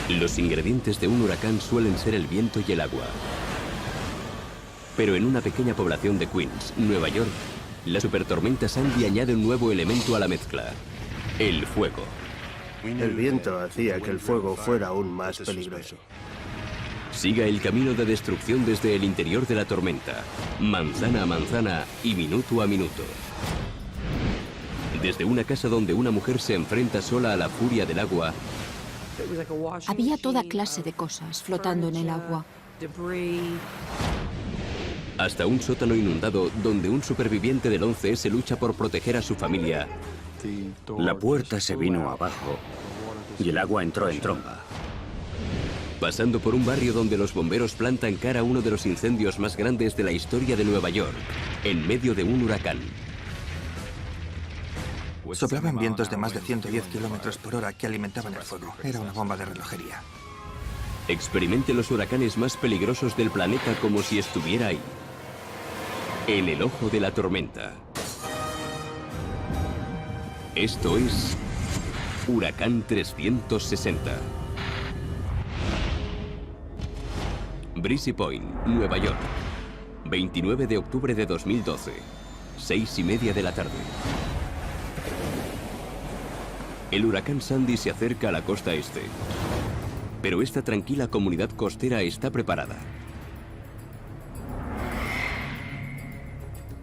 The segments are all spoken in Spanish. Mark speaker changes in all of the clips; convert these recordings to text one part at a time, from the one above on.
Speaker 1: Los ingredientes de un huracán suelen ser el viento y el agua. Pero en una pequeña población de Queens, Nueva York, la supertormenta Sandy añade un nuevo elemento a la mezcla: el fuego.
Speaker 2: El viento hacía que el fuego fuera aún más peligroso.
Speaker 1: Siga el camino de destrucción desde el interior de la tormenta, manzana a manzana y minuto a minuto. Desde una casa donde una mujer se enfrenta sola a la furia del agua,
Speaker 3: había toda clase de cosas flotando en el agua.
Speaker 1: hasta un sótano inundado donde un superviviente del 11S lucha por proteger a su familia.
Speaker 4: La puerta se vino abajo y el agua entró en tromba.
Speaker 1: Pasando por un barrio donde los bomberos plantan cara a uno de los incendios más grandes de la historia de Nueva York, en medio de un huracán.
Speaker 5: Soplaban vientos de más de 110 kilómetros por hora que alimentaban el fuego. Era una bomba de relojería.
Speaker 1: Experimente los huracanes más peligrosos del planeta como si estuviera ahí. En el ojo de la tormenta. Esto es Huracán 360. Breezy Point, Nueva York. 29 de octubre de 2012. 6:30 de la tarde. El huracán Sandy se acerca a la costa este. Pero esta tranquila comunidad costera está preparada.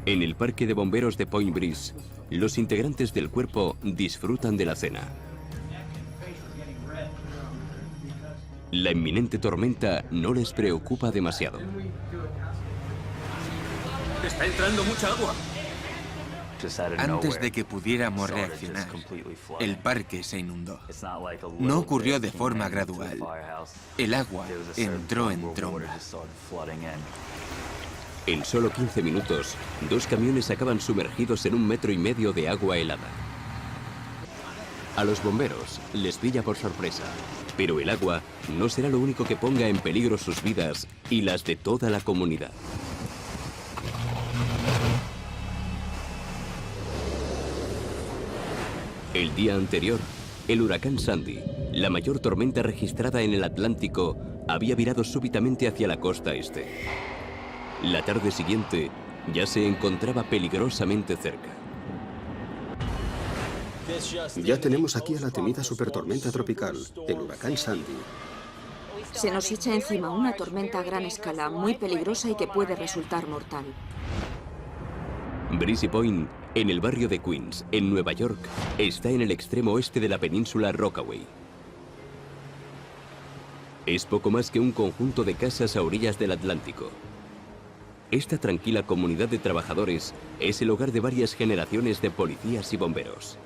Speaker 1: En el parque de bomberos de Point Breeze, los integrantes del cuerpo disfrutan de la cena. La inminente tormenta no les preocupa demasiado.
Speaker 6: ¡Está entrando mucha agua!
Speaker 7: Antes de que pudiéramos reaccionar, el parque se inundó. No ocurrió de forma gradual. El agua entró en tromba.
Speaker 1: En solo 15 minutos, 2 camiones acaban sumergidos en 1,5 metros de agua helada. A los bomberos les pilla por sorpresa, pero el agua no será lo único que ponga en peligro sus vidas y las de toda la comunidad. El día anterior, el huracán Sandy, la mayor tormenta registrada en el Atlántico, había virado súbitamente hacia la costa este. La tarde siguiente, ya se encontraba peligrosamente cerca.
Speaker 8: Ya tenemos aquí a la temida supertormenta tropical, el huracán Sandy.
Speaker 3: Se nos echa encima una tormenta a gran escala, muy peligrosa y que puede resultar mortal.
Speaker 1: Breezy Point, en el barrio de Queens, en Nueva York, está en el extremo oeste de la península Rockaway. Es poco más que un conjunto de casas a orillas del Atlántico. Esta tranquila comunidad de trabajadores es el hogar de varias generaciones de policías y bomberos.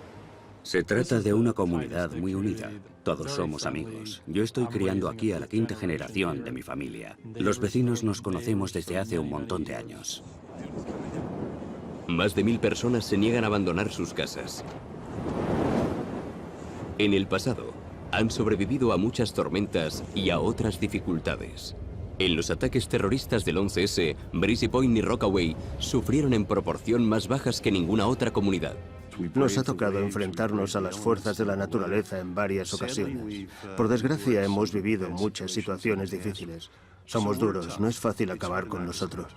Speaker 4: Se trata de una comunidad muy unida. Todos somos amigos. Yo estoy criando aquí a la 5ª generación de mi familia. Los vecinos nos conocemos desde hace un montón de años.
Speaker 1: Más de 1000 personas se niegan a abandonar sus casas. En el pasado, han sobrevivido a muchas tormentas y a otras dificultades. En los ataques terroristas del 11S, Breezy Point y Rockaway sufrieron en proporción más bajas que ninguna otra comunidad.
Speaker 2: Nos ha tocado enfrentarnos a las fuerzas de la naturaleza en varias ocasiones. Por desgracia, hemos vivido muchas situaciones difíciles. Somos duros, no es fácil acabar con nosotros.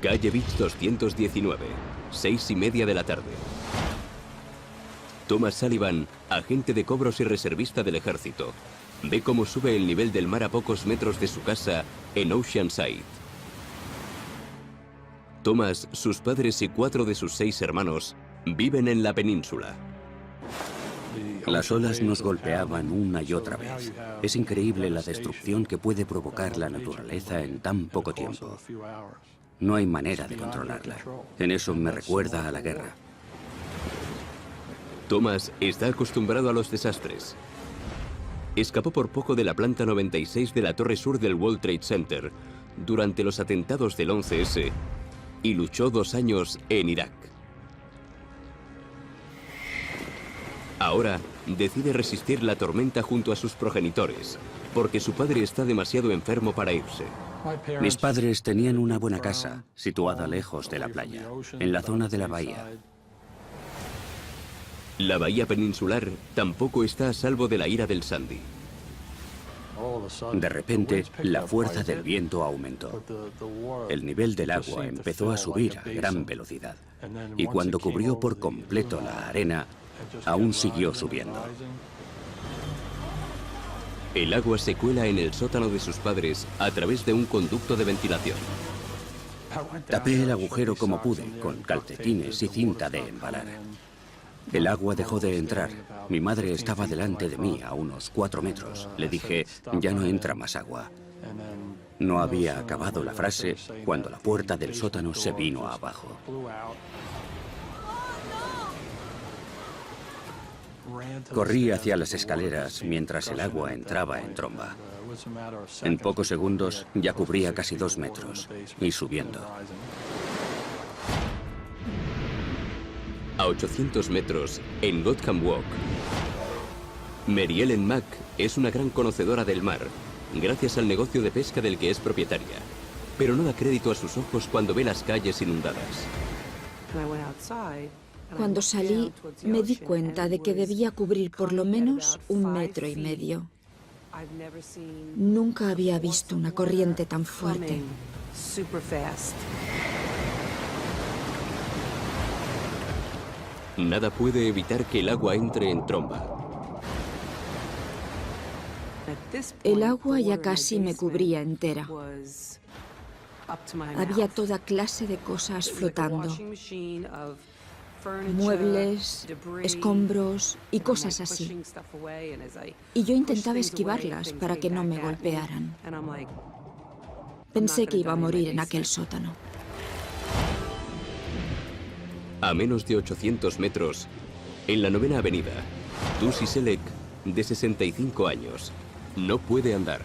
Speaker 1: Calle Beach 219, 6:30 de la tarde. Thomas Sullivan, agente de cobros y reservista del ejército, ve cómo sube el nivel del mar a pocos metros de su casa en Oceanside. Thomas, sus padres y 4 de sus 6 hermanos viven en la península.
Speaker 4: Las olas nos golpeaban una y otra vez. Es increíble la destrucción que puede provocar la naturaleza en tan poco tiempo. No hay manera de controlarla. En eso me recuerda a la guerra.
Speaker 1: Thomas está acostumbrado a los desastres. Escapó por poco de la planta 96 de la torre sur del World Trade Center durante los atentados del 11S y luchó 2 años en Irak. Ahora decide resistir la tormenta junto a sus progenitores, porque su padre está demasiado enfermo para irse.
Speaker 4: Mis padres tenían una buena casa, situada lejos de la playa, en la zona de la bahía.
Speaker 1: La bahía peninsular tampoco está a salvo de la ira del Sandy.
Speaker 4: De repente, la fuerza del viento aumentó. El nivel del agua empezó a subir a gran velocidad. Y cuando cubrió por completo la arena, aún siguió subiendo.
Speaker 1: El agua se cuela en el sótano de sus padres a través de un conducto de ventilación.
Speaker 4: Tapé el agujero como pude, con calcetines y cinta de embalar. El agua dejó de entrar. Mi madre estaba delante de mí a unos 4 metros. Le dije, ya no entra más agua. No había acabado la frase cuando la puerta del sótano se vino abajo. Corrí hacia las escaleras mientras el agua entraba en tromba. En pocos segundos ya cubría casi 2 metros y subiendo.
Speaker 1: A 800 metros, en Gotham Walk, Mary Ellen Mack es una gran conocedora del mar, gracias al negocio de pesca del que es propietaria, pero no da crédito a sus ojos cuando ve las calles inundadas.
Speaker 3: Cuando salí, me di cuenta de que debía cubrir por lo menos 1,5 metros. Nunca había visto una corriente tan fuerte.
Speaker 1: Nada puede evitar que el agua entre en tromba.
Speaker 3: El agua ya casi me cubría entera. Había toda clase de cosas flotando. Muebles, escombros y cosas así. Y yo intentaba esquivarlas para que no me golpearan. Pensé que iba a morir en aquel sótano.
Speaker 1: A menos de 800 metros, en la 9ª avenida, Tussie Selleck, de 65 años, no puede andar.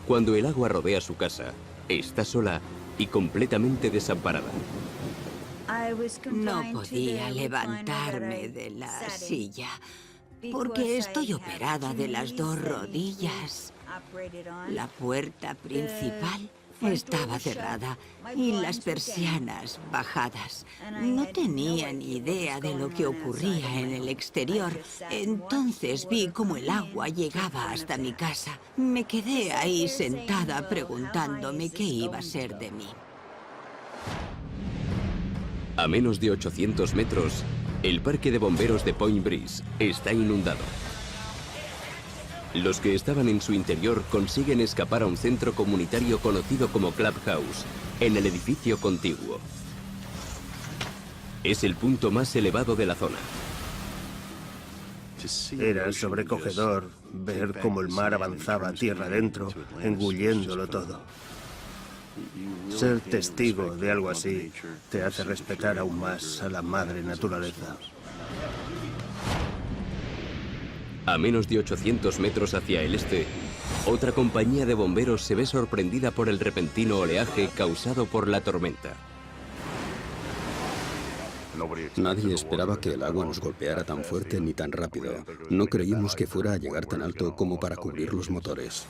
Speaker 1: Cuando el agua rodea su casa, está sola y completamente desamparada.
Speaker 9: No podía levantarme de la silla porque estoy operada de las 2 rodillas. La puerta principal estaba cerrada y las persianas bajadas. No tenía ni idea de lo que ocurría en el exterior. Entonces vi cómo el agua llegaba hasta mi casa. Me quedé ahí sentada preguntándome qué iba a ser de mí.
Speaker 1: A menos de 800 metros, el parque de bomberos de Point Breeze está inundado. Los que estaban en su interior consiguen escapar a un centro comunitario conocido como Clubhouse, en el edificio contiguo. Es el punto más elevado de la zona.
Speaker 2: Era sobrecogedor ver cómo el mar avanzaba tierra adentro, engulléndolo todo. Ser testigo de algo así te hace respetar aún más a la madre naturaleza.
Speaker 1: A menos de 800 metros hacia el este, otra compañía de bomberos se ve sorprendida por el repentino oleaje causado por la tormenta.
Speaker 8: Nadie esperaba que el agua nos golpeara tan fuerte ni tan rápido. No creímos que fuera a llegar tan alto como para cubrir los motores.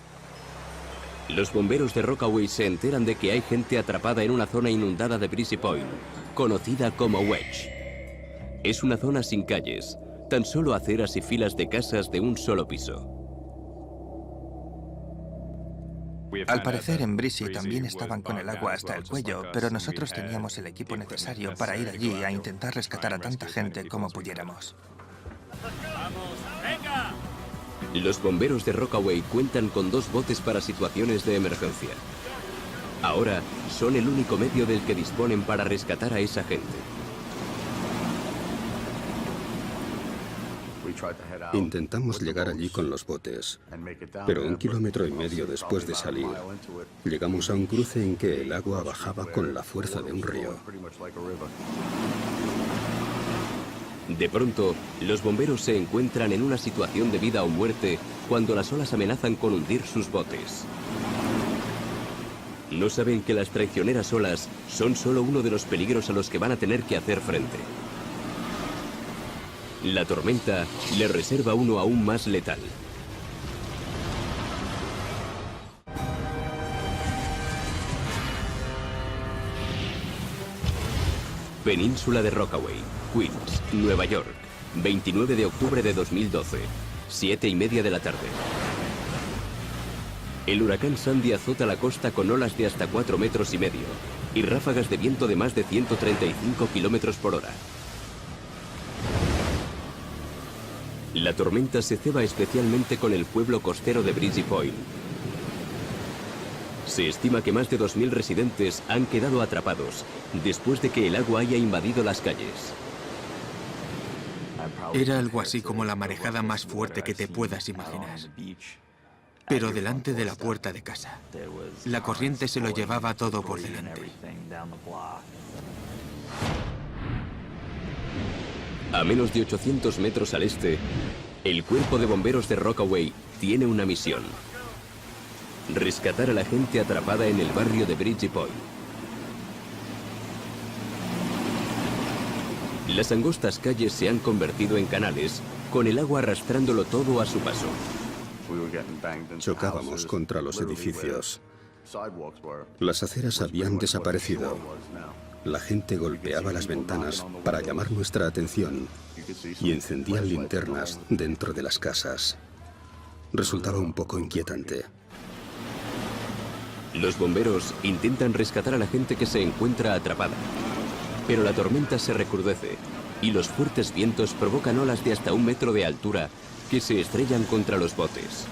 Speaker 1: Los bomberos de Rockaway se enteran de que hay gente atrapada en una zona inundada de Breezy Point, conocida como Wedge. Es una zona sin calles, tan solo aceras y filas de casas de un solo piso.
Speaker 5: Al parecer en Breezy también estaban con el agua hasta el cuello, pero nosotros teníamos el equipo necesario para ir allí a intentar rescatar a tanta gente como pudiéramos.
Speaker 1: Los bomberos de Rockaway cuentan con 2 botes para situaciones de emergencia. Ahora son el único medio del que disponen para rescatar a esa gente.
Speaker 8: Intentamos llegar allí con los botes, pero 1,5 kilómetros después de salir, llegamos a un cruce en que el agua bajaba con la fuerza de un río.
Speaker 1: De pronto, los bomberos se encuentran en una situación de vida o muerte cuando las olas amenazan con hundir sus botes. No saben que las traicioneras olas son solo uno de los peligros a los que van a tener que hacer frente. La tormenta les reserva uno aún más letal. Península de Rockaway, Queens, Nueva York, 29 de octubre de 2012, 7:30 de la tarde. El huracán Sandy azota la costa con olas de hasta 4,5 metros y ráfagas de viento de más de 135 kilómetros por hora. La tormenta se ceba especialmente con el pueblo costero de Breezy Point. Se estima que más de 2.000 residentes han quedado atrapados después de que el agua haya invadido las calles.
Speaker 7: Era algo así como la marejada más fuerte que te puedas imaginar. Pero delante de la puerta de casa, la corriente se lo llevaba todo por delante.
Speaker 1: A menos de 800 metros al este, el cuerpo de bomberos de Rockaway tiene una misión: rescatar a la gente atrapada en el barrio de Breezy Point. Las angostas calles se han convertido en canales, con el agua arrastrándolo todo a su paso.
Speaker 8: Chocábamos contra los edificios. Las aceras habían desaparecido. La gente golpeaba las ventanas para llamar nuestra atención y encendían linternas dentro de las casas. Resultaba un poco inquietante.
Speaker 1: Los bomberos intentan rescatar a la gente que se encuentra atrapada, pero la tormenta se recrudece y los fuertes vientos provocan olas de hasta 1 metro de altura que se estrellan contra los botes.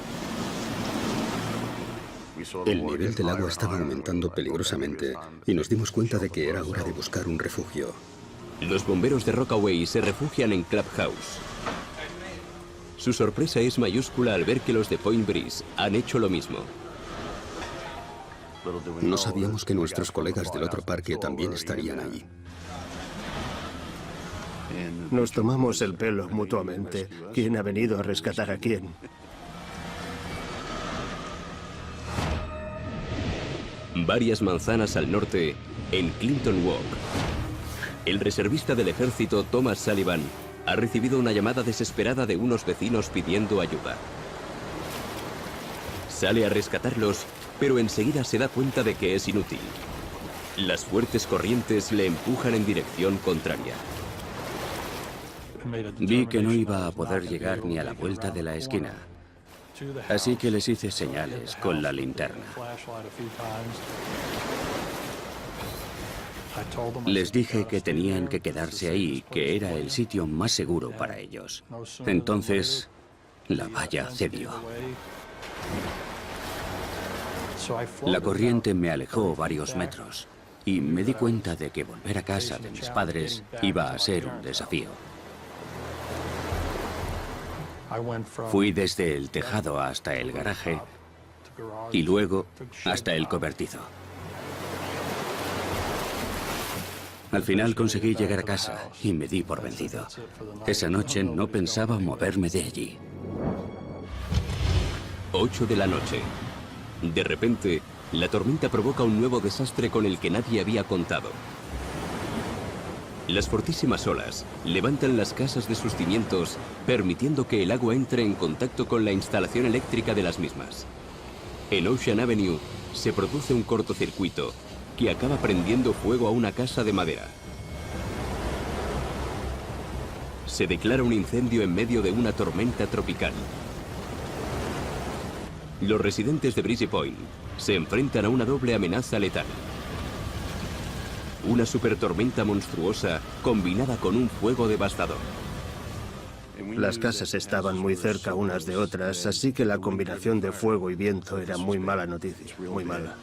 Speaker 8: El nivel del agua estaba aumentando peligrosamente y nos dimos cuenta de que era hora de buscar un refugio.
Speaker 1: Los bomberos de Rockaway se refugian en Clubhouse. Su sorpresa es mayúscula al ver que los de Point Breeze han hecho lo mismo.
Speaker 8: No sabíamos que nuestros colegas del otro parque también estarían allí.
Speaker 2: Nos tomamos el pelo mutuamente. ¿Quién ha venido a rescatar a quién?
Speaker 1: Varias manzanas al norte, en Clinton Walk, el reservista del ejército Thomas Sullivan ha recibido una llamada desesperada de unos vecinos pidiendo ayuda. Sale a rescatarlos, pero enseguida se da cuenta de que es inútil. Las fuertes corrientes le empujan en dirección contraria.
Speaker 4: Vi que no iba a poder llegar ni a la vuelta de la esquina, así que les hice señales con la linterna. Les dije que tenían que quedarse ahí, que era el sitio más seguro para ellos. Entonces, la valla cedió. La corriente me alejó varios metros y me di cuenta de que volver a casa de mis padres iba a ser un desafío. Fui desde el tejado hasta el garaje y luego hasta el cobertizo. Al final conseguí llegar a casa y me di por vencido. Esa noche no pensaba moverme de allí.
Speaker 1: 8 de la noche. De repente, la tormenta provoca un nuevo desastre con el que nadie había contado. Las fortísimas olas levantan las casas de sus cimientos, permitiendo que el agua entre en contacto con la instalación eléctrica de las mismas. En Ocean Avenue se produce un cortocircuito que acaba prendiendo fuego a una casa de madera. Se declara un incendio en medio de una tormenta tropical. Los residentes de Breezy Point se enfrentan a una doble amenaza letal. Una supertormenta monstruosa combinada con un fuego devastador.
Speaker 2: Las casas estaban muy cerca unas de otras, así que la combinación de fuego y viento era muy mala noticia, muy mala.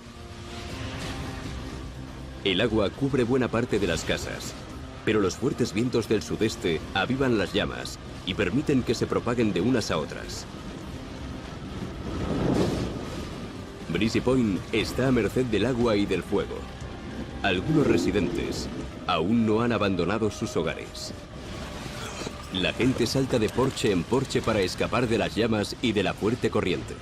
Speaker 1: El agua cubre buena parte de las casas, pero los fuertes vientos del sudeste avivan las llamas y permiten que se propaguen de unas a otras. Breezy Point está a merced del agua y del fuego. Algunos residentes aún no han abandonado sus hogares. La gente salta de porche en porche para escapar de las llamas y de la fuerte corriente.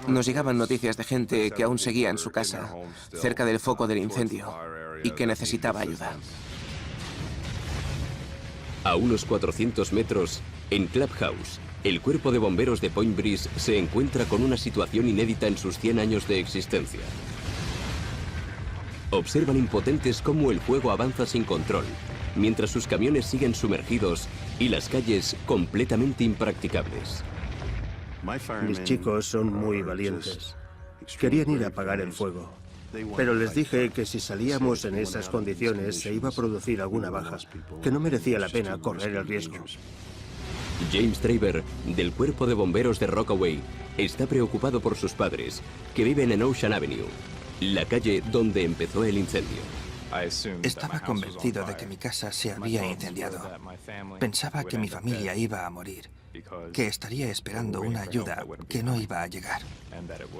Speaker 7: Nos llegaban noticias de gente que aún seguía en su casa, cerca del foco del incendio, y que necesitaba ayuda.
Speaker 1: A unos 400 metros, en Clubhouse, el cuerpo de bomberos de Point Breeze se encuentra con una situación inédita en sus 100 años de existencia. observan impotentes cómo el fuego avanza sin control, mientras sus camiones siguen sumergidos y las calles completamente impracticables.
Speaker 2: Mis chicos son muy valientes. Querían ir a apagar el fuego. Pero les dije que si salíamos en esas condiciones se iba a producir alguna baja, que no merecía la pena correr el riesgo.
Speaker 1: James Traver, del Cuerpo de Bomberos de Rockaway, está preocupado por sus padres, que viven en Ocean Avenue, la calle donde empezó el incendio.
Speaker 5: Estaba convencido de que mi casa se había incendiado. Pensaba que mi familia iba a morir, que estaría esperando una ayuda que no iba a llegar.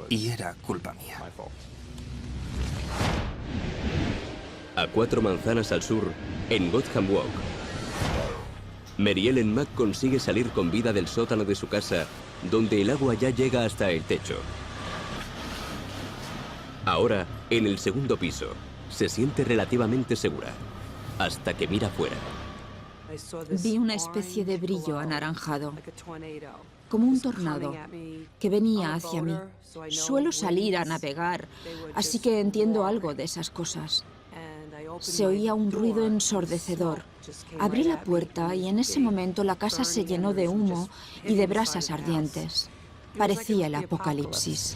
Speaker 5: Y era culpa mía.
Speaker 1: A 4 manzanas al sur, en Gotham Walk, Mary Ellen Mack consigue salir con vida del sótano de su casa, donde el agua ya llega hasta el techo. Ahora, en el segundo piso, se siente relativamente segura, hasta que mira fuera.
Speaker 3: Vi una especie de brillo anaranjado, como un tornado, que venía hacia mí. Suelo salir a navegar, así que entiendo algo de esas cosas. Se oía un ruido ensordecedor. Abrí la puerta y en ese momento la casa se llenó de humo y de brasas ardientes. Parecía el apocalipsis.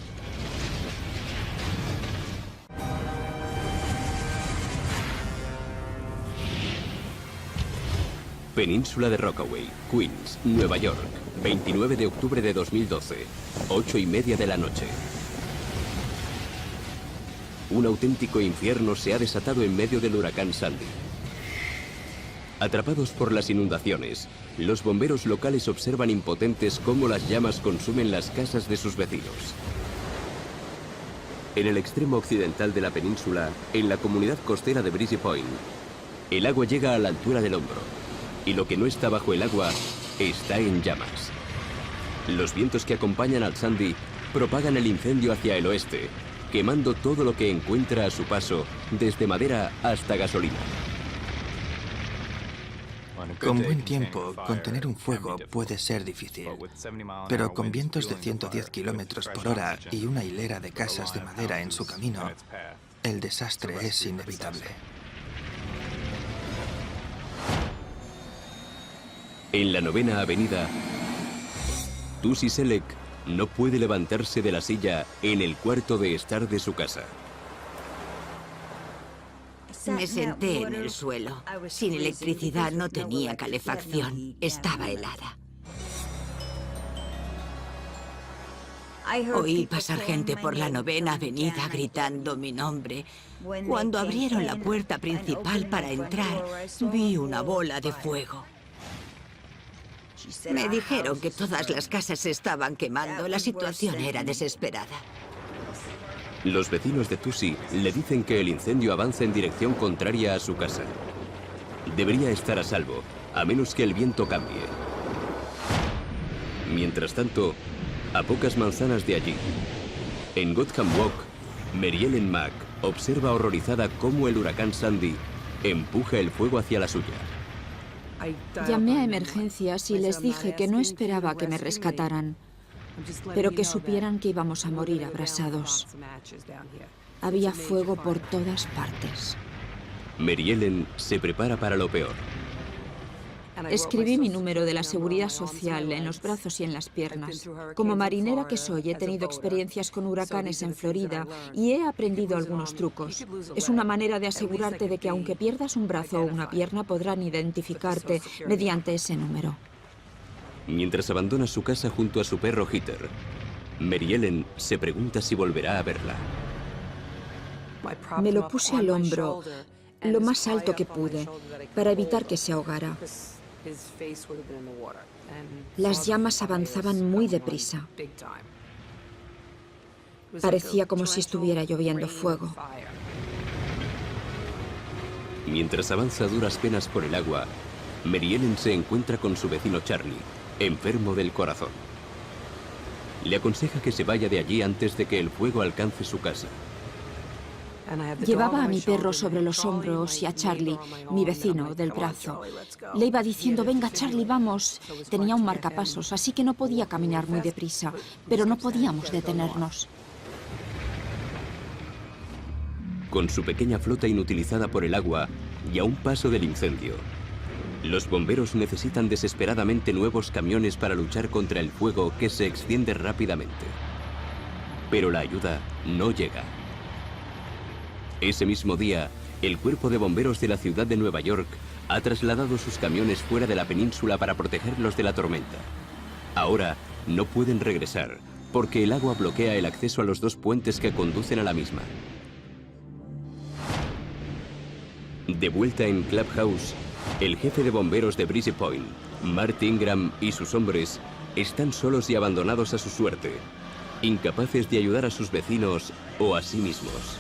Speaker 1: Península de Rockaway, Queens, Nueva York, 29 de octubre de 2012, 8:30 de la noche. Un auténtico infierno se ha desatado en medio del huracán Sandy. Atrapados por las inundaciones, los bomberos locales observan impotentes cómo las llamas consumen las casas de sus vecinos. En el extremo occidental de la península, en la comunidad costera de Breezy Point, el agua llega a la altura del hombro, y lo que no está bajo el agua está en llamas. Los vientos que acompañan al Sandy propagan el incendio hacia el oeste, quemando todo lo que encuentra a su paso, desde madera hasta gasolina.
Speaker 5: Con buen tiempo, contener un fuego puede ser difícil, pero con vientos de 110 kilómetros por hora y una hilera de casas de madera en su camino, el desastre es inevitable.
Speaker 1: En la 9ª avenida, Tussie Selleck no puede levantarse de la silla en el cuarto de estar de su casa.
Speaker 9: Me senté en el suelo. Sin electricidad no tenía calefacción. Estaba helada. Oí pasar gente por la 9ª avenida gritando mi nombre. Cuando abrieron la puerta principal para entrar, vi una bola de fuego. Me dijeron que todas las casas se estaban quemando. La situación era desesperada.
Speaker 1: Los vecinos de Tussie le dicen que el incendio avanza en dirección contraria a su casa. Debería estar a salvo, a menos que el viento cambie. Mientras tanto, a pocas manzanas de allí, en Gotham Walk, Mary Ellen Mack observa horrorizada cómo el huracán Sandy empuja el fuego hacia la suya.
Speaker 3: Llamé a emergencias y les dije que no esperaba que me rescataran, pero que supieran que íbamos a morir abrasados. Había fuego por todas partes.
Speaker 1: Mary Ellen se prepara para lo peor.
Speaker 3: Escribí mi número de la seguridad social en los brazos y en las piernas. Como marinera que soy, he tenido experiencias con huracanes en Florida y he aprendido algunos trucos. Es una manera de asegurarte de que aunque pierdas un brazo o una pierna, podrán identificarte mediante ese número.
Speaker 1: Mientras abandona su casa junto a su perro Heather, Mary Ellen se pregunta si volverá a verla.
Speaker 3: Me lo puse al hombro, lo más alto que pude, para evitar que se ahogara. Las llamas avanzaban muy deprisa. Parecía como si estuviera lloviendo fuego.
Speaker 1: Mientras avanza a duras penas por el agua, Mary Ellen se encuentra con su vecino Charlie, enfermo del corazón. Le aconseja que se vaya de allí antes de que el fuego alcance su casa.
Speaker 3: Llevaba a mi perro sobre los hombros y a Charlie, mi vecino, del brazo. Le iba diciendo, venga Charlie, vamos. Tenía un marcapasos, así que no podía caminar muy deprisa, pero no podíamos detenernos.
Speaker 1: con su pequeña flota inutilizada por el agua y a un paso del incendio. Los bomberos necesitan desesperadamente nuevos camiones para luchar contra el fuego que se extiende rápidamente. Pero la ayuda no llega. Ese mismo día, el cuerpo de bomberos de la ciudad de Nueva York ha trasladado sus camiones fuera de la península para protegerlos de la tormenta. Ahora no pueden regresar porque el agua bloquea el acceso a los dos puentes que conducen a la misma. De vuelta en Clubhouse, el jefe de bomberos de Breezy Point, Mark Ingram, y sus hombres están solos y abandonados a su suerte, incapaces de ayudar a sus vecinos o a sí mismos.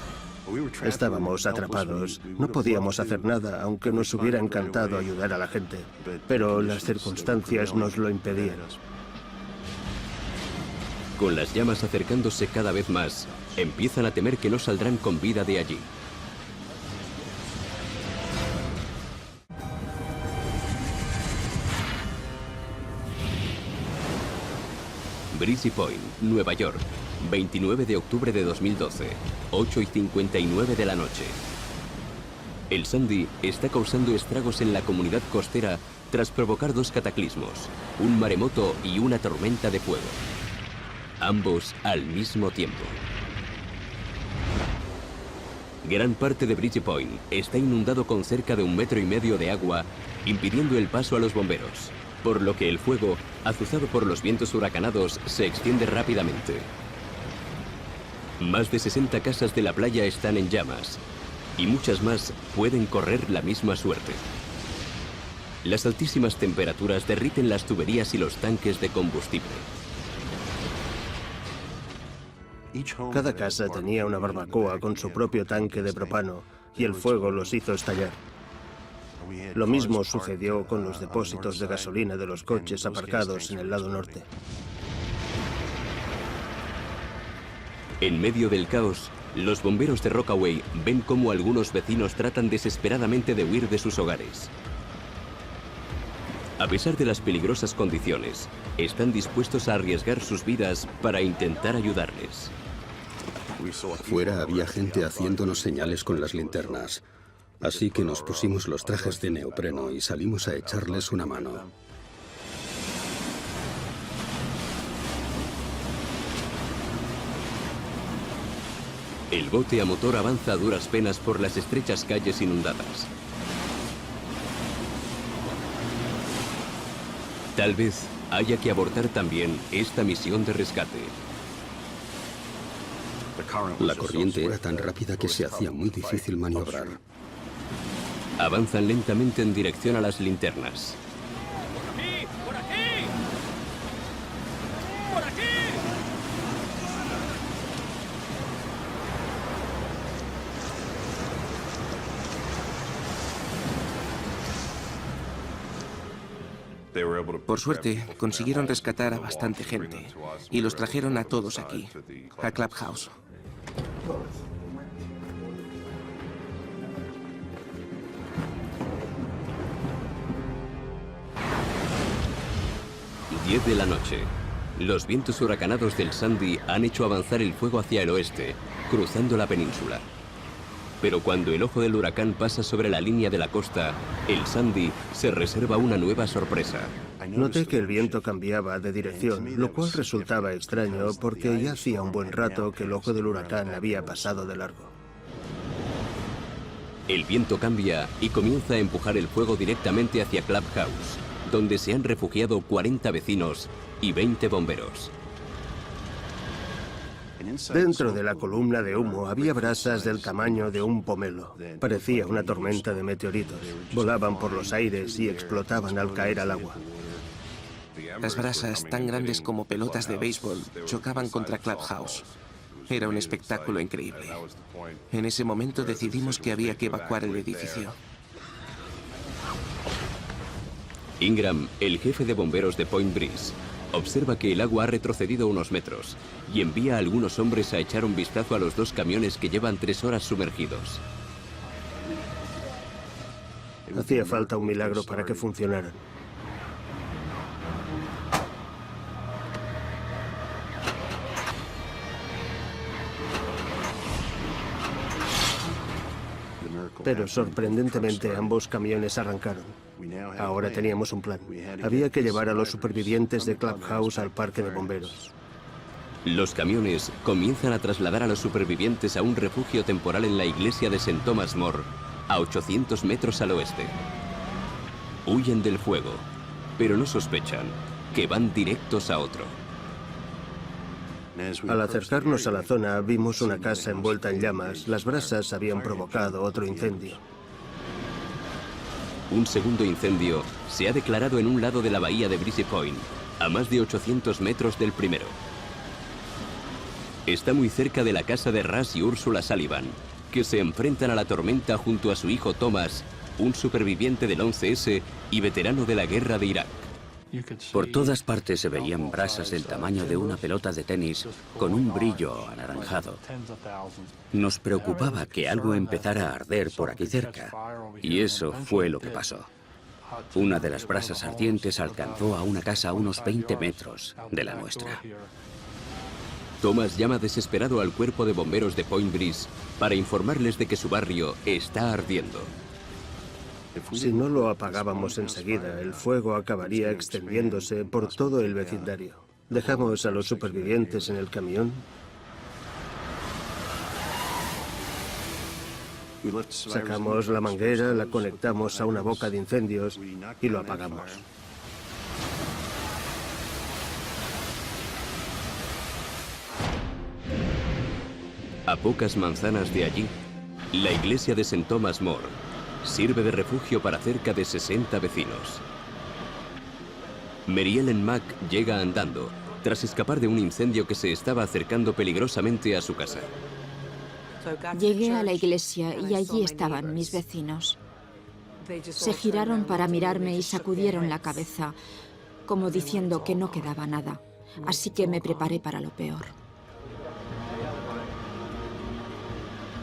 Speaker 2: Estábamos atrapados. No podíamos hacer nada, aunque nos hubiera encantado ayudar a la gente. Pero las circunstancias nos lo impedían.
Speaker 1: Con las llamas acercándose cada vez más, empiezan a temer que no saldrán con vida de allí. Breezy Point, Nueva York, 29 de octubre de 2012, 8:59 de la noche. El Sandy está causando estragos en la comunidad costera tras provocar dos cataclismos, un maremoto y una tormenta de fuego. Ambos al mismo tiempo. Gran parte de Breezy Point está inundado con cerca de 1,5 metros de agua, impidiendo el paso a los bomberos, por lo que el fuego, azuzado por los vientos huracanados, se extiende rápidamente. Más de 60 casas de la playa están en llamas, y muchas más pueden correr la misma suerte. Las altísimas temperaturas derriten las tuberías y los tanques de combustible.
Speaker 2: Cada casa tenía una barbacoa con su propio tanque de propano, y el fuego los hizo estallar. Lo mismo sucedió con los depósitos de gasolina de los coches aparcados en el lado norte.
Speaker 1: En medio del caos, los bomberos de Rockaway ven cómo algunos vecinos tratan desesperadamente de huir de sus hogares. A pesar de las peligrosas condiciones, están dispuestos a arriesgar sus vidas para intentar ayudarles.
Speaker 8: Afuera había gente haciéndonos señales con las linternas, así que nos pusimos los trajes de neopreno y salimos a echarles una mano.
Speaker 1: El bote a motor avanza a duras penas por las estrechas calles inundadas. Tal vez haya que abortar también esta misión de rescate.
Speaker 8: La corriente era tan rápida que se hacía muy difícil maniobrar.
Speaker 1: Avanzan lentamente en dirección a las linternas.
Speaker 6: ¡Por aquí! ¡Por aquí!
Speaker 10: Por suerte, consiguieron rescatar a bastante gente y los trajeron a todos aquí, a Clubhouse.
Speaker 1: Diez de la noche. Los vientos huracanados del Sandy han hecho avanzar el fuego hacia el oeste, cruzando la península. Pero cuando el ojo del huracán pasa sobre la línea de la costa, el Sandy se reserva una nueva sorpresa.
Speaker 2: Noté que el viento cambiaba de dirección, lo cual resultaba extraño porque ya hacía un buen rato que el ojo del huracán había pasado de largo.
Speaker 1: El viento cambia y comienza a empujar el fuego directamente hacia Clubhouse, donde se han refugiado 40 vecinos y 20 bomberos.
Speaker 2: Dentro de la columna de humo había brasas del tamaño de un pomelo. Parecía una tormenta de meteoritos. Volaban por los aires y explotaban al caer al agua.
Speaker 10: Las brasas, tan grandes como pelotas de béisbol, chocaban contra Clubhouse. Era un espectáculo increíble. En ese momento decidimos que había que evacuar el edificio.
Speaker 1: Ingram, el jefe de bomberos de Point Breeze, observa que el agua ha retrocedido unos metros y envía a algunos hombres a echar un vistazo a los dos camiones que llevan 3 horas sumergidos.
Speaker 2: Hacía falta un milagro para que funcionaran. Pero sorprendentemente ambos camiones arrancaron. Ahora teníamos un plan. Había que llevar a los supervivientes de Clubhouse al parque de bomberos.
Speaker 1: Los camiones comienzan a trasladar a los supervivientes a un refugio temporal en la iglesia de St. Thomas More, a 800 metros al oeste. Huyen del fuego, pero no sospechan que van directos a otro.
Speaker 2: Al acercarnos a la zona, vimos una casa envuelta en llamas. Las brasas habían provocado otro incendio.
Speaker 1: Un segundo incendio se ha declarado en un lado de la bahía de Breezy Point, a más de 800 metros del primero. Está muy cerca de la casa de Russ y Ursula Sullivan, que se enfrentan a la tormenta junto a su hijo Thomas, un superviviente del 11S y veterano de la guerra de Irak.
Speaker 4: Por todas partes se veían brasas del tamaño de una pelota de tenis con un brillo anaranjado. Nos preocupaba que algo empezara a arder por aquí cerca, y eso fue lo que pasó. Una de las brasas ardientes alcanzó a una casa a unos 20 metros de la nuestra.
Speaker 1: Thomas llama desesperado al cuerpo de bomberos de Point Breeze para informarles de que su barrio está ardiendo.
Speaker 2: Si no lo apagábamos enseguida, el fuego acabaría extendiéndose por todo el vecindario. Dejamos a los supervivientes en el camión. Sacamos la manguera, la conectamos a una boca de incendios y lo apagamos.
Speaker 1: A pocas manzanas de allí, la iglesia de St. Thomas More sirve de refugio para cerca de 60 vecinos. Mary Ellen Mack llega andando, tras escapar de un incendio que se estaba acercando peligrosamente a su casa.
Speaker 3: Llegué a la iglesia y allí estaban mis vecinos. Se giraron para mirarme y sacudieron la cabeza, como diciendo que no quedaba nada. Así que me preparé para lo peor.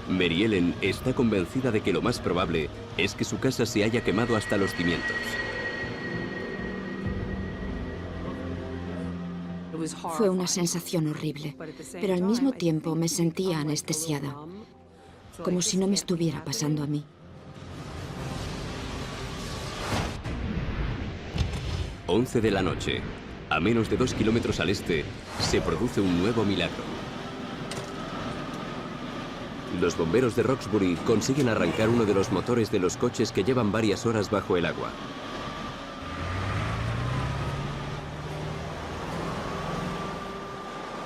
Speaker 1: Mary Ellen está convencida de que lo más probable es que su casa se haya quemado hasta los cimientos.
Speaker 3: Fue una sensación horrible, pero al mismo tiempo me sentía anestesiada, como si no me estuviera pasando a mí.
Speaker 1: Once de la noche, a menos de 2 kilómetros al este, se produce un nuevo milagro. Los bomberos de Roxbury consiguen arrancar uno de los motores de los coches que llevan varias horas bajo el agua.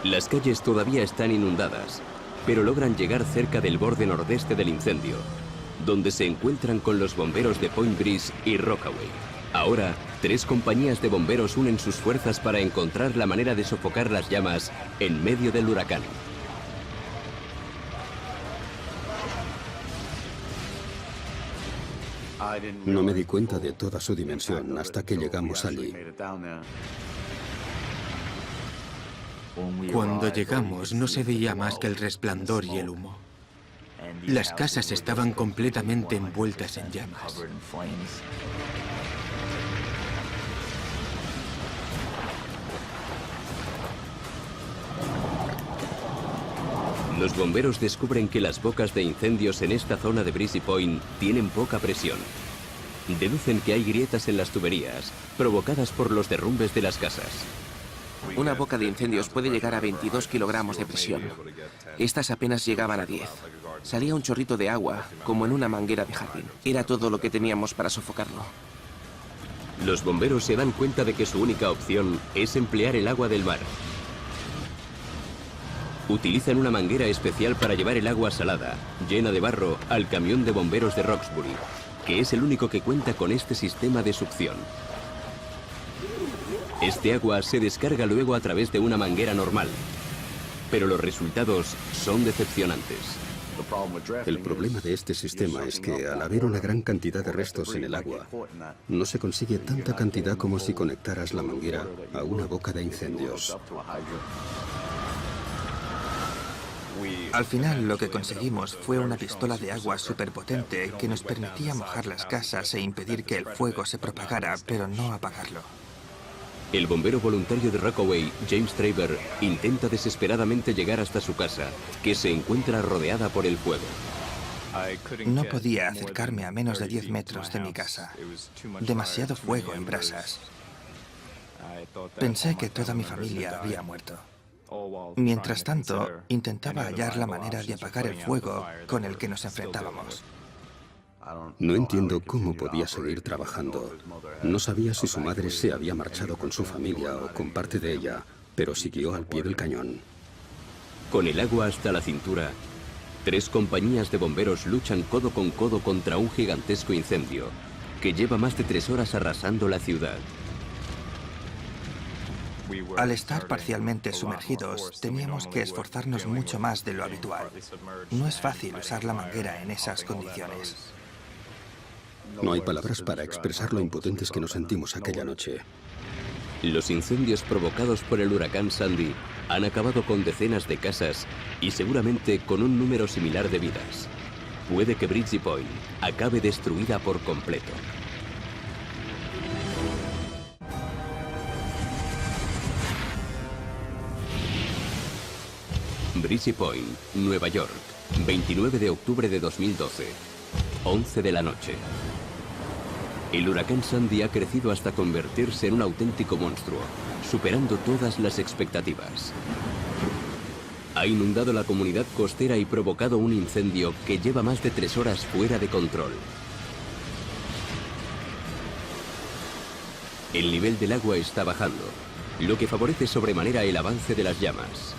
Speaker 1: Las calles todavía están inundadas, pero logran llegar cerca del borde nordeste del incendio, donde se encuentran con los bomberos de Point Breeze y Rockaway. Ahora, 3 compañías de bomberos unen sus fuerzas para encontrar la manera de sofocar las llamas en medio del huracán.
Speaker 8: No me di cuenta de toda su dimensión hasta que llegamos allí.
Speaker 7: Cuando llegamos no se veía más que el resplandor y el humo. Las casas estaban completamente envueltas en llamas.
Speaker 1: Los bomberos descubren que las bocas de incendios en esta zona de Breezy Point tienen poca presión. Deducen que hay grietas en las tuberías, provocadas por los derrumbes de las casas.
Speaker 10: Una boca de incendios puede llegar a 22 kilogramos de presión. Estas apenas llegaban a 10. Salía un chorrito de agua, como en una manguera de jardín. Era todo lo que teníamos para sofocarlo.
Speaker 1: Los bomberos se dan cuenta de que su única opción es emplear el agua del mar. Utilizan una manguera especial para llevar el agua salada, llena de barro, al camión de bomberos de Roxbury, que es el único que cuenta con este sistema de succión. Este agua se descarga luego a través de una manguera normal, pero los resultados son decepcionantes.
Speaker 8: El problema de este sistema es que, al haber una gran cantidad de restos en el agua, no se consigue tanta cantidad como si conectaras la manguera a una boca de incendios.
Speaker 5: Al final lo que conseguimos fue una pistola de agua superpotente que nos permitía mojar las casas e impedir que el fuego se propagara, pero no apagarlo.
Speaker 1: El bombero voluntario de Rockaway, James Traver, intenta desesperadamente llegar hasta su casa, que se encuentra rodeada por el fuego.
Speaker 5: No podía acercarme a menos de 10 metros de mi casa. Demasiado fuego en brasas. Pensé que toda mi familia había muerto. Mientras tanto, intentaba hallar la manera de apagar el fuego con el que nos enfrentábamos.
Speaker 8: No entiendo cómo podía seguir trabajando. No sabía si su madre se había marchado con su familia o con parte de ella, pero siguió al pie del cañón.
Speaker 1: Con el agua hasta la cintura, 3 compañías de bomberos luchan codo con codo contra un gigantesco incendio que lleva más de 3 horas arrasando la ciudad.
Speaker 5: Al estar parcialmente sumergidos, teníamos que esforzarnos mucho más de lo habitual. No es fácil usar la manguera en esas condiciones.
Speaker 8: No hay palabras para expresar lo impotentes que nos sentimos aquella noche.
Speaker 1: Los incendios provocados por el huracán Sandy han acabado con decenas de casas y seguramente con un número similar de vidas. Puede que Breezy Point acabe destruida por completo. Breezy Point, Nueva York, 29 de octubre de 2012, 11 de la noche. El huracán Sandy ha crecido hasta convertirse en un auténtico monstruo, superando todas las expectativas. Ha inundado la comunidad costera y provocado un incendio que lleva más de 3 horas fuera de control. El nivel del agua está bajando, lo que favorece sobremanera el avance de las llamas.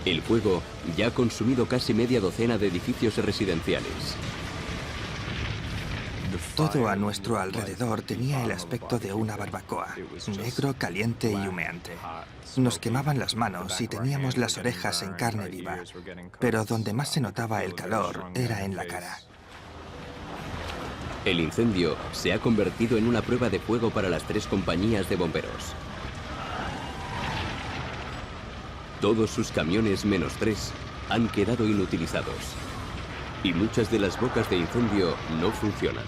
Speaker 1: El fuego ya ha consumido casi media docena de edificios residenciales.
Speaker 5: Todo a nuestro alrededor tenía el aspecto de una barbacoa, negro, caliente y humeante. Nos quemaban las manos y teníamos las orejas en carne viva, pero donde más se notaba el calor era en la cara.
Speaker 1: El incendio se ha convertido en una prueba de fuego para las 3 compañías de bomberos. Todos sus camiones menos 3 han quedado inutilizados y muchas de las bocas de incendio no funcionan.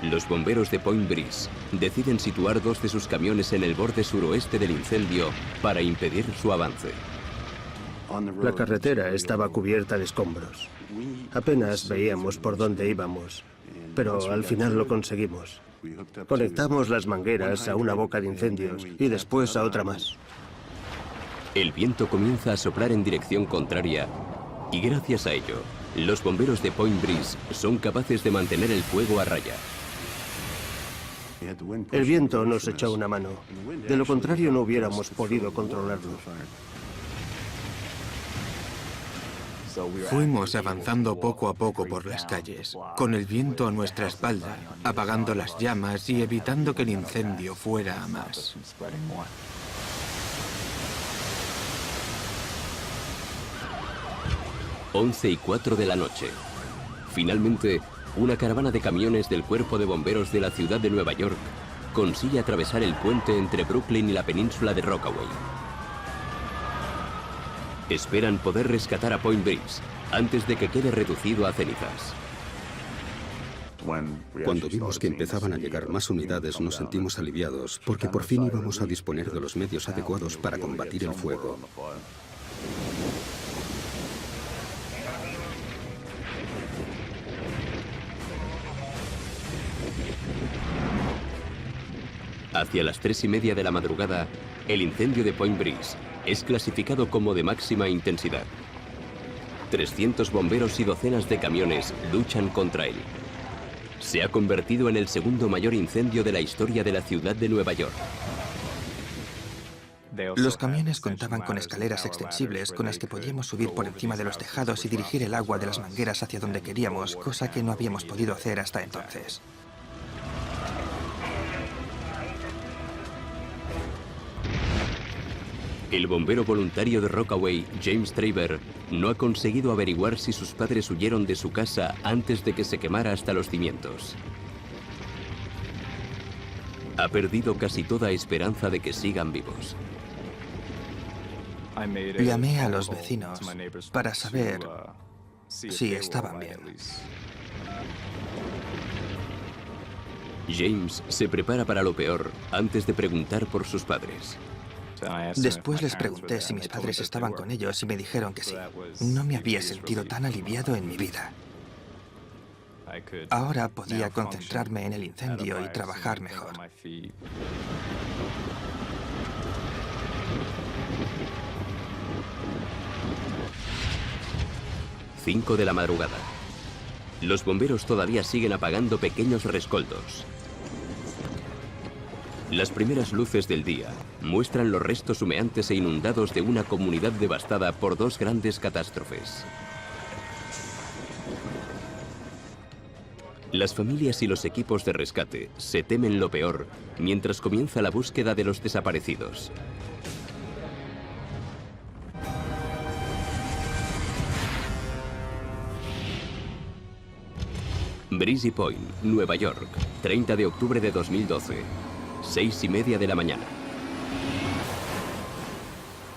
Speaker 1: Los bomberos de Point Breeze deciden situar 2 de sus camiones en el borde suroeste del incendio para impedir su avance.
Speaker 2: La carretera estaba cubierta de escombros. Apenas veíamos por dónde íbamos, pero al final lo conseguimos. Conectamos las mangueras a una boca de incendios y después a otra más.
Speaker 1: El viento comienza a soplar en dirección contraria y gracias a ello, los bomberos de Point Breeze son capaces de mantener el fuego a raya.
Speaker 2: El viento nos echó una mano. De lo contrario, no hubiéramos podido controlarlo.
Speaker 7: Fuimos avanzando poco a poco por las calles, con el viento a nuestra espalda, apagando las llamas y evitando que el incendio fuera a más.
Speaker 1: Once y 4 de la noche. Finalmente, una caravana de camiones del Cuerpo de Bomberos de la ciudad de Nueva York consigue atravesar el puente entre Brooklyn y la península de Rockaway. Esperan poder rescatar a Point Breeze antes de que quede reducido a cenizas.
Speaker 8: Cuando vimos que empezaban a llegar más unidades, nos sentimos aliviados, porque por fin íbamos a disponer de los medios adecuados para combatir el fuego.
Speaker 1: Hacia las 3:30 de la madrugada, el incendio de Point Breeze es clasificado como de máxima intensidad. 300 bomberos y docenas de camiones luchan contra él. Se ha convertido en el segundo mayor incendio de la historia de la ciudad de Nueva York.
Speaker 5: Los camiones contaban con escaleras extensibles con las que podíamos subir por encima de los tejados y dirigir el agua de las mangueras hacia donde queríamos, cosa que no habíamos podido hacer hasta entonces.
Speaker 1: El bombero voluntario de Rockaway, James Traver, no ha conseguido averiguar si sus padres huyeron de su casa antes de que se quemara hasta los cimientos. Ha perdido casi toda esperanza de que sigan vivos.
Speaker 5: Llamé a los vecinos para saber si estaban bien.
Speaker 1: James se prepara para lo peor antes de preguntar por sus padres.
Speaker 5: Después les pregunté si mis padres estaban con ellos y me dijeron que sí. No me había sentido tan aliviado en mi vida. Ahora podía concentrarme en el incendio y trabajar mejor.
Speaker 1: 5 de la madrugada. Los bomberos todavía siguen apagando pequeños rescoldos. Las primeras luces del día muestran los restos humeantes e inundados de una comunidad devastada por 2 grandes catástrofes. Las familias y los equipos de rescate se temen lo peor mientras comienza la búsqueda de los desaparecidos. Breezy Point, Nueva York, 30 de octubre de 2012, 6:30 de la mañana.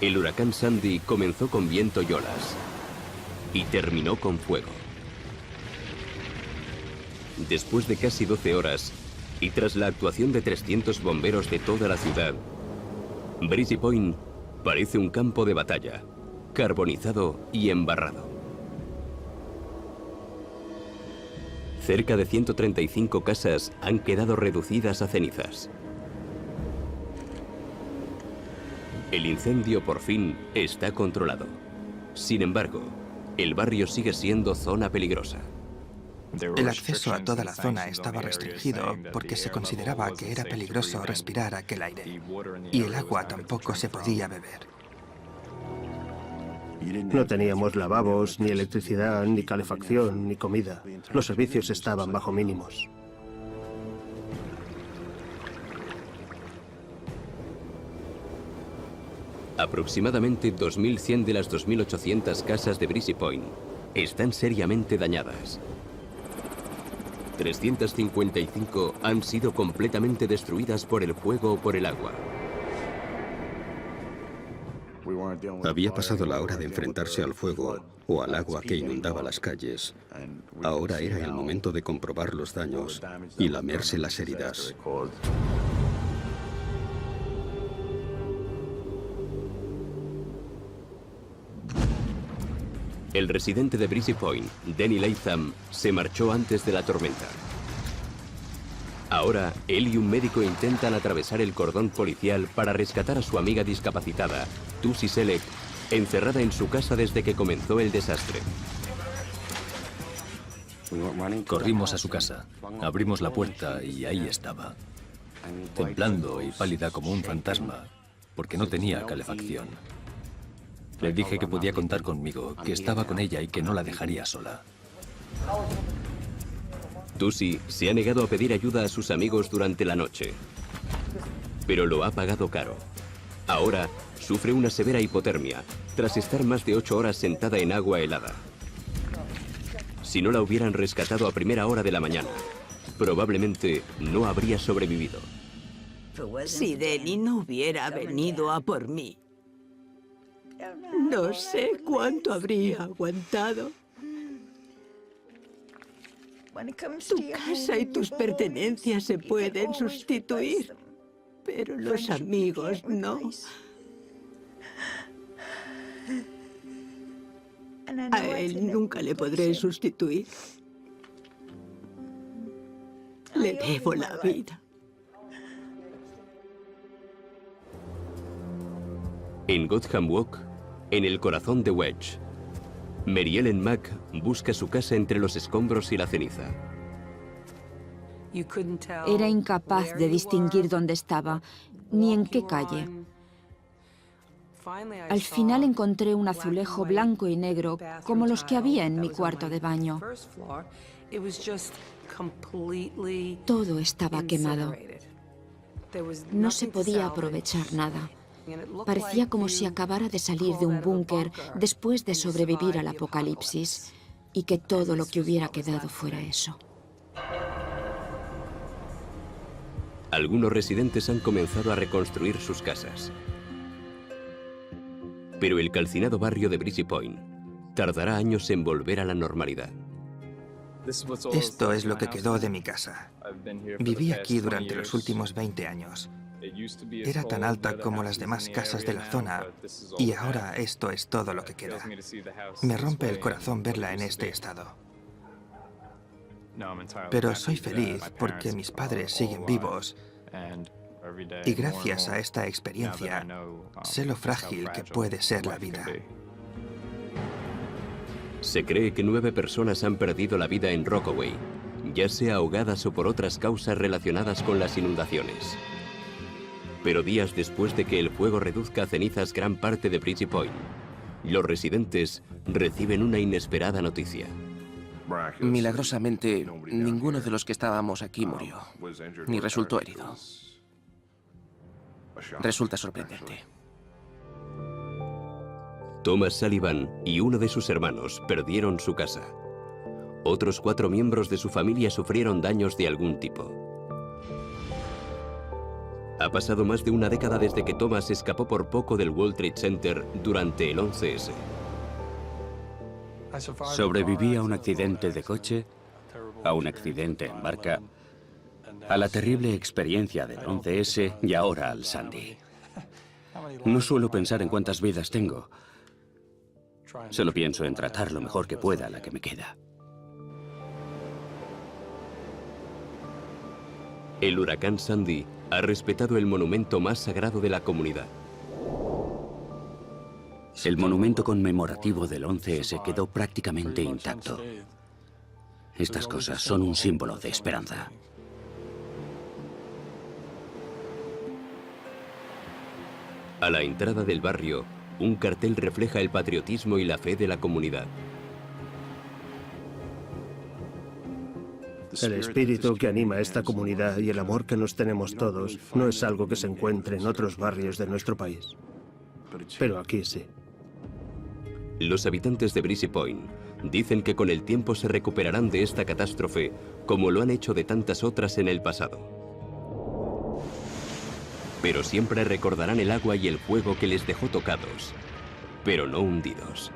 Speaker 1: El huracán Sandy comenzó con viento y olas y terminó con fuego. Después de casi 12 horas y tras la actuación de 300 bomberos de toda la ciudad, Breezy Point parece un campo de batalla, carbonizado y embarrado. Cerca de 135 casas han quedado reducidas a cenizas. El incendio por fin está controlado. Sin embargo, el barrio sigue siendo zona peligrosa.
Speaker 5: El acceso a toda la zona estaba restringido porque se consideraba que era peligroso respirar aquel aire. Y el agua tampoco se podía beber.
Speaker 2: No teníamos lavabos, ni electricidad, ni calefacción, ni comida. Los servicios estaban bajo mínimos.
Speaker 1: Aproximadamente 2.100 de las 2.800 casas de Breezy Point están seriamente dañadas. 355 han sido completamente destruidas por el fuego o por el agua.
Speaker 8: Había pasado la hora de enfrentarse al fuego o al agua que inundaba las calles. Ahora era el momento de comprobar los daños y lamerse las heridas.
Speaker 1: El residente de Breezy Point, Danny Latham, se marchó antes de la tormenta. Ahora, él y un médico intentan atravesar el cordón policial para rescatar a su amiga discapacitada, Tussie Selleck, encerrada en su casa desde que comenzó el desastre.
Speaker 11: Corrimos a su casa, abrimos la puerta y ahí estaba, temblando y pálida como un fantasma, porque no tenía calefacción. Le dije que podía contar conmigo, que estaba con ella y que no la dejaría sola.
Speaker 1: Tussie se ha negado a pedir ayuda a sus amigos durante la noche, pero lo ha pagado caro. Ahora sufre una severa hipotermia tras estar más de 8 horas sentada en agua helada. Si no la hubieran rescatado a primera hora de la mañana, probablemente no habría sobrevivido.
Speaker 9: Si Danny no hubiera venido a por mí, no sé cuánto habría aguantado. Tu casa y tus pertenencias se pueden sustituir, pero los amigos no. A él nunca le podré sustituir. Le debo la vida.
Speaker 1: En Gotham Walk, en el corazón de Wedge, Mary Ellen Mack busca su casa entre los escombros y la ceniza.
Speaker 3: Era incapaz de distinguir dónde estaba, ni en qué calle. Al final encontré un azulejo blanco y negro, como los que había en mi cuarto de baño. Todo estaba quemado. No se podía aprovechar nada. Parecía como si acabara de salir de un búnker después de sobrevivir al apocalipsis y que todo lo que hubiera quedado fuera eso.
Speaker 1: Algunos residentes han comenzado a reconstruir sus casas. Pero el calcinado barrio de Breezy Point tardará años en volver a la normalidad.
Speaker 5: Esto es lo que quedó de mi casa. Viví aquí durante los últimos 20 años. Era tan alta como las demás casas de la zona y ahora esto es todo lo que queda. Me rompe el corazón verla en este estado. Pero soy feliz porque mis padres siguen vivos y gracias a esta experiencia sé lo frágil que puede ser la vida.
Speaker 1: Se cree que 9 personas han perdido la vida en Rockaway, ya sea ahogadas o por otras causas relacionadas con las inundaciones. Pero días después de que el fuego reduzca a cenizas gran parte de Breezy Point, los residentes reciben una inesperada noticia.
Speaker 10: Milagrosamente, ninguno de los que estábamos aquí murió, ni resultó herido. Resulta sorprendente.
Speaker 1: Thomas Sullivan y uno de sus hermanos perdieron su casa. Otros 4 miembros de su familia sufrieron daños de algún tipo. Ha pasado más de una década desde que Thomas escapó por poco del World Trade Center durante el 11S.
Speaker 4: Sobreviví a un accidente de coche, a un accidente en barca, a la terrible experiencia del 11S y ahora al Sandy. No suelo pensar en cuántas vidas tengo. Solo pienso en tratar lo mejor que pueda a la que me queda.
Speaker 1: El huracán Sandy ha respetado el monumento más sagrado de la comunidad.
Speaker 4: El monumento conmemorativo del 11S quedó prácticamente intacto. Estas cosas son un símbolo de esperanza.
Speaker 1: A la entrada del barrio, un cartel refleja el patriotismo y la fe de la comunidad.
Speaker 2: El espíritu que anima a esta comunidad y el amor que nos tenemos todos no es algo que se encuentre en otros barrios de nuestro país. Pero aquí sí.
Speaker 1: Los habitantes de Breezy Point dicen que con el tiempo se recuperarán de esta catástrofe, como lo han hecho de tantas otras en el pasado. Pero siempre recordarán el agua y el fuego que les dejó tocados, pero no hundidos.